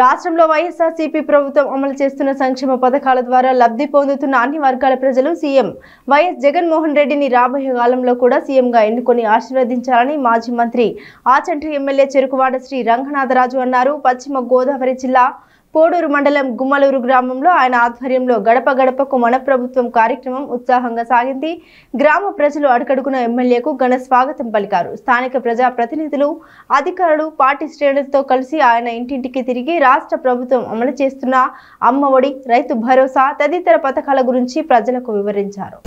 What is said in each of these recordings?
రాష్ట్రంలో వైఎస్ఆర్సీపీ ప్రభుత్వం అమలు చేస్తున్న సంక్షేమ పథకాల ద్వారా లబ్ధి పొందుతున్న అన్ని వర్గాల ప్రజలు సీఎం వైఎస్ జగన్మోహన్ రెడ్డిని రాబోయే కాలంలో కూడా సీఎంగా ఎన్నుకొని ఆశీర్వదించాలని మాజీ మంత్రి ఆచంట్రి ఎమ్మెల్యే చెరుకువాడ శ్రీ రంగనాథరాజు అన్నారు. పశ్చిమ గోదావరి జిల్లా పోడూరు మండలం గుమ్మలూరు గ్రామంలో ఆయన ఆధ్వర్యంలో గడప గడపకు మన ప్రభుత్వం కార్యక్రమం ఉత్సాహంగా సాగింది. గ్రామ ప్రజలు అడుగడుగున ఎమ్మెల్యేకు ఘన స్వాగతం పలికారు. స్థానిక ప్రజా ప్రతినిధులు, అధికారులు, పార్టీ శ్రేణులతో కలిసి ఆయన ఇంటింటికి తిరిగి రాష్ట్ర ప్రభుత్వం అమలు చేస్తున్న అమ్మ ఒడి, రైతు భరోసా తదితర పథకాల గురించి ప్రజలకు వివరించారు.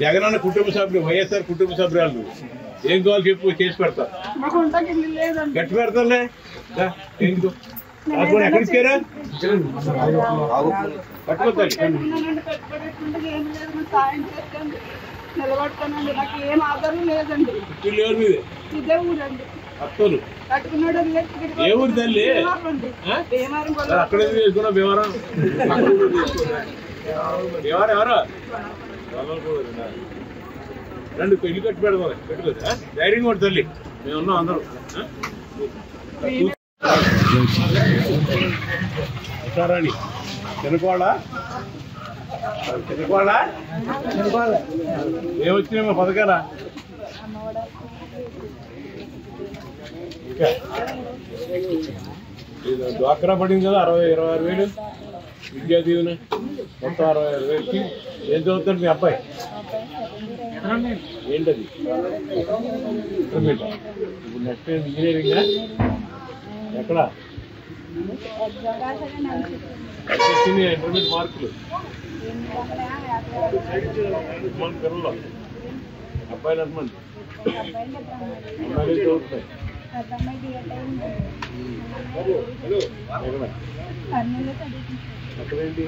జగనన్న కుటుంబ సభ్యులు, వైఎస్ఆర్ కుటుంబ సభ్యురాలు ఏం కావాలి చెప్పు, చేసి పెడతా. గట్టి పెడతానే ఎక్కడికి నిలబడతానండి. నాకు ఏం ఆధారం లేదండి. ఇదే ఊరండి. ఏ ఊరు తల్లి? అక్కడ చేసుకున్నా భీమవరం. భీమవరం ఎవరో రండి, పెళ్లి కట్టి పెడదాం. పెట్టుకోదా ధైర్యంగా కూడా తల్లి, మేము ఉన్నాం అందరూ. రాణి తినకోడా తినకోడా ఏమొచ్చినామో పథకాలా? డ్వాక్రా పడింది కదా, 26,000 విద్యా దీవెన మొత్తం 65,000కి. ఏం చదువుతాడు మీ అబ్బాయి? ఏంటది? ఇంటర్మీడియట్. ఇప్పుడు నెక్స్ట్ ఇంజనీరింగా? ఎక్కడ? ఇంటర్మీడియట్ మార్కులు పిల్లలు అబ్బాయిలు ఎంతమంది? అమ్మాయిలు చదువుతాయి. ఎక్కడేంటి?